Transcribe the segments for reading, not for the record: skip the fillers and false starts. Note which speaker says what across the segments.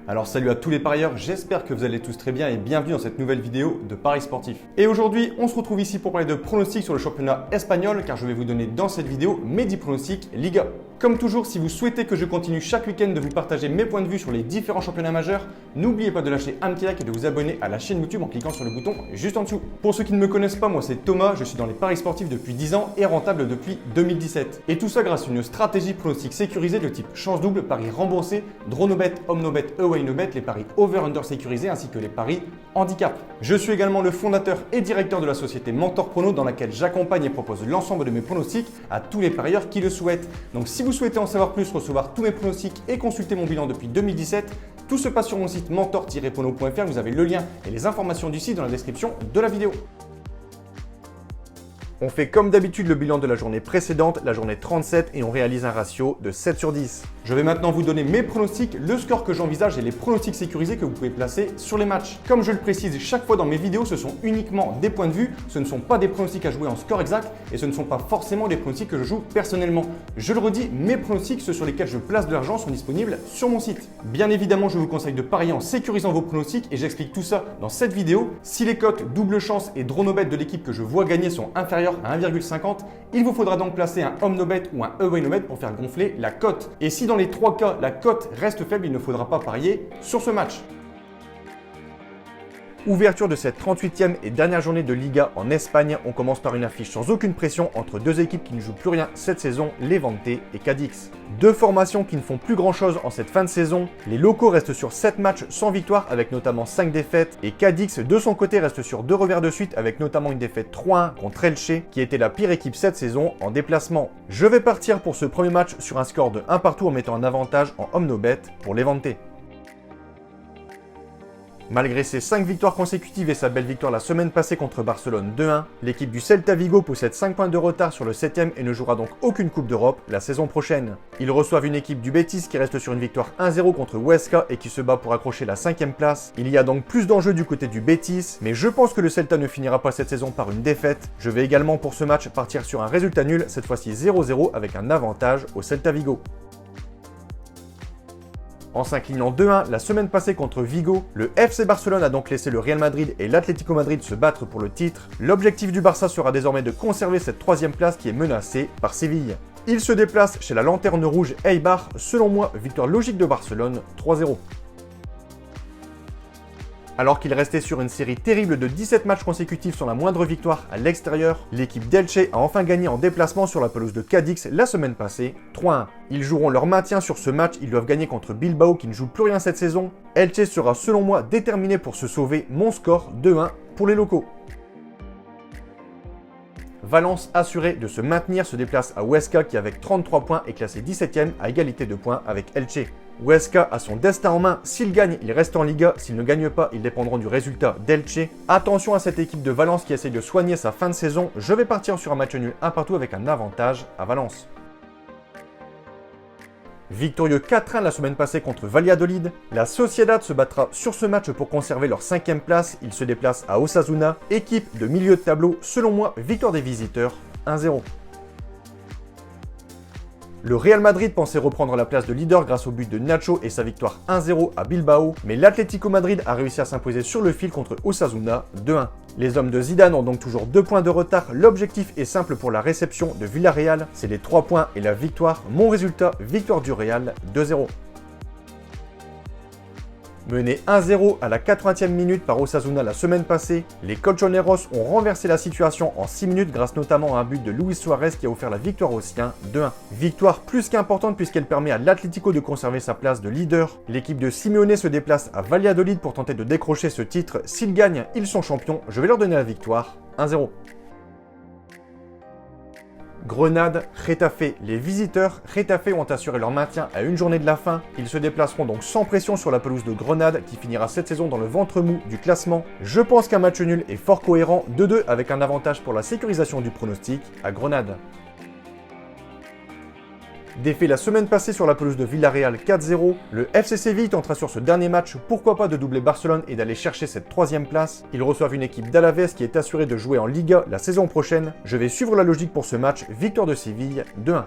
Speaker 1: Alors salut à tous les parieurs, j'espère que vous allez tous très bien et bienvenue dans cette nouvelle vidéo de Paris Sportif. Et aujourd'hui, on se retrouve ici pour parler de pronostics sur le championnat espagnol car je vais vous donner dans cette vidéo mes 10 pronostics Liga. Comme toujours, si vous souhaitez que je continue chaque week-end de vous partager mes points de vue sur les différents championnats majeurs, n'oubliez pas de lâcher un petit like et de vous abonner à la chaîne YouTube en cliquant sur le bouton juste en dessous. Pour ceux qui ne me connaissent pas, moi c'est Thomas, je suis dans les paris sportifs depuis 10 ans et rentable depuis 2017. Et tout ça grâce à une stratégie pronostic sécurisée de type chance double, paris remboursé, draw no bet, home no bet, away no bet, les paris over-under sécurisés ainsi que les paris handicap. Je suis également le fondateur et directeur de la société Mentor Prono dans laquelle j'accompagne et propose l'ensemble de mes pronostics à tous les parieurs qui le souhaitent. Donc si vous souhaitez en savoir plus, recevoir tous mes pronostics et consulter mon bilan depuis 2017, tout se passe sur mon site mentor-prono.fr. Vous avez le lien et les informations du site dans la description de la vidéo. On fait comme d'habitude le bilan de la journée précédente, la journée 37, et on réalise un ratio de 7 sur 10. Je vais maintenant vous donner mes pronostics, le score que j'envisage et les pronostics sécurisés que vous pouvez placer sur les matchs. Comme je le précise chaque fois dans mes vidéos, ce sont uniquement des points de vue, ce ne sont pas des pronostics à jouer en score exact et ce ne sont pas forcément des pronostics que je joue personnellement. Je le redis, mes pronostics, ceux sur lesquels je place de l'argent, sont disponibles sur mon site. Bien évidemment, je vous conseille de parier en sécurisant vos pronostics et j'explique tout ça dans cette vidéo. Si les cotes double chance et draw no bet de l'équipe que je vois gagner sont inférieures à 1,50, il vous faudra donc placer un home no bet ou un away no bet pour faire gonfler la cote. Et si dans les trois cas, la cote reste faible, il ne faudra pas parier sur ce match. Ouverture de cette 38e et dernière journée de Liga en Espagne. On commence par une affiche sans aucune pression entre deux équipes qui ne jouent plus rien cette saison, Levante et Cadix. Deux formations qui ne font plus grand chose en cette fin de saison. Les locaux restent sur 7 matchs sans victoire avec notamment 5 défaites et Cadix de son côté reste sur 2 revers de suite avec notamment une défaite 3-1 contre Elche qui était la pire équipe cette saison en déplacement. Je vais partir pour ce premier match sur un score de 1 partout en mettant un avantage en home no bet pour Levante. Malgré ses 5 victoires consécutives et sa belle victoire la semaine passée contre Barcelone 2-1, l'équipe du Celta Vigo possède 5 points de retard sur le 7e et ne jouera donc aucune Coupe d'Europe la saison prochaine. Ils reçoivent une équipe du Betis qui reste sur une victoire 1-0 contre Huesca et qui se bat pour accrocher la 5e place. Il y a donc plus d'enjeux du côté du Betis, mais je pense que le Celta ne finira pas cette saison par une défaite. Je vais également pour ce match partir sur un résultat nul, cette fois-ci 0-0 avec un avantage au Celta Vigo. En s'inclinant 2-1 la semaine passée contre Vigo, le FC Barcelone a donc laissé le Real Madrid et l'Atlético Madrid se battre pour le titre. L'objectif du Barça sera désormais de conserver cette 3e place qui est menacée par Séville. Il se déplace chez la lanterne rouge Eibar, selon moi, victoire logique de Barcelone 3-0. Alors qu'il restait sur une série terrible de 17 matchs consécutifs sans la moindre victoire à l'extérieur, l'équipe d'Elche a enfin gagné en déplacement sur la pelouse de Cadix la semaine passée, 3-1. Ils joueront leur maintien sur ce match, ils doivent gagner contre Bilbao qui ne joue plus rien cette saison. Elche sera selon moi déterminé pour se sauver, mon score 2-1 pour les locaux. Valence, assuré de se maintenir, se déplace à Huesca qui avec 33 points est classé 17e à égalité de points avec Elche. Huesca a son destin en main, s'il gagne, il reste en Liga, s'ils ne gagnent pas, ils dépendront du résultat d'Elche. Attention à cette équipe de Valence qui essaye de soigner sa fin de saison, je vais partir sur un match nul 1 partout avec un avantage à Valence. Victorieux 4-1 la semaine passée contre Valladolid, la Sociedad se battra sur ce match pour conserver leur 5e place, ils se déplacent à Osasuna, équipe de milieu de tableau, selon moi, victoire des visiteurs 1-0. Le Real Madrid pensait reprendre la place de leader grâce au but de Nacho et sa victoire 1-0 à Bilbao, mais l'Atlético Madrid a réussi à s'imposer sur le fil contre Osasuna 2-1. Les hommes de Zidane ont donc toujours 2 points de retard, l'objectif est simple pour la réception de Villarreal, c'est les 3 points et la victoire. Mon résultat, victoire du Real 2-0. Mené 1-0 à la 80e minute par Osasuna la semaine passée, les Colchoneros ont renversé la situation en 6 minutes grâce notamment à un but de Luis Suarez qui a offert la victoire aux siens 2-1. Victoire plus qu'importante puisqu'elle permet à l'Atlético de conserver sa place de leader. L'équipe de Simeone se déplace à Valladolid pour tenter de décrocher ce titre. S'ils gagnent, ils sont champions. Je vais leur donner la victoire 1-0. Grenade, Getafe. Les visiteurs, Getafe ont assuré leur maintien à une journée de la fin. Ils se déplaceront donc sans pression sur la pelouse de Grenade qui finira cette saison dans le ventre mou du classement. Je pense qu'un match nul est fort cohérent, 2-2 avec un avantage pour la sécurisation du pronostic à Grenade. Défait la semaine passée sur la pelouse de Villarreal 4-0, le FC Séville tentera sur ce dernier match pourquoi pas de doubler Barcelone et d'aller chercher cette 3e place. Ils reçoivent une équipe d'Alaves qui est assurée de jouer en Liga la saison prochaine. Je vais suivre la logique pour ce match, victoire de Séville 2-1.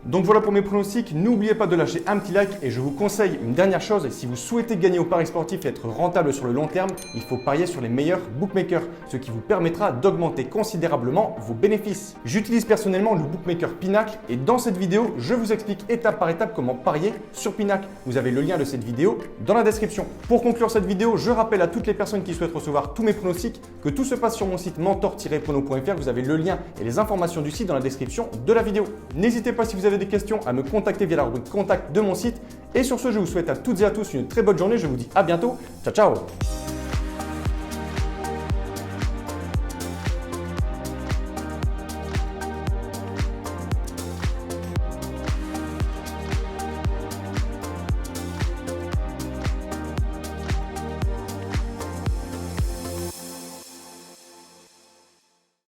Speaker 1: Donc voilà pour mes pronostics, n'oubliez pas de lâcher un petit like et je vous conseille une dernière chose, si vous souhaitez gagner au pari sportif et être rentable sur le long terme, il faut parier sur les meilleurs bookmakers, ce qui vous permettra d'augmenter considérablement vos bénéfices. J'utilise personnellement le bookmaker Pinacle et dans cette vidéo, je vous explique étape par étape comment parier sur Pinacle. Vous avez le lien de cette vidéo dans la description. Pour conclure cette vidéo, je rappelle à toutes les personnes qui souhaitent recevoir tous mes pronostics que tout se passe sur mon site mentor-prono.fr. Vous avez le lien et les informations du site dans la description de la vidéo. N'hésitez pas si vous avez des questions à me contacter via la rubrique contact de mon site. Et sur ce, je vous souhaite à toutes et à tous une très bonne journée. Je vous dis à bientôt. Ciao, ciao!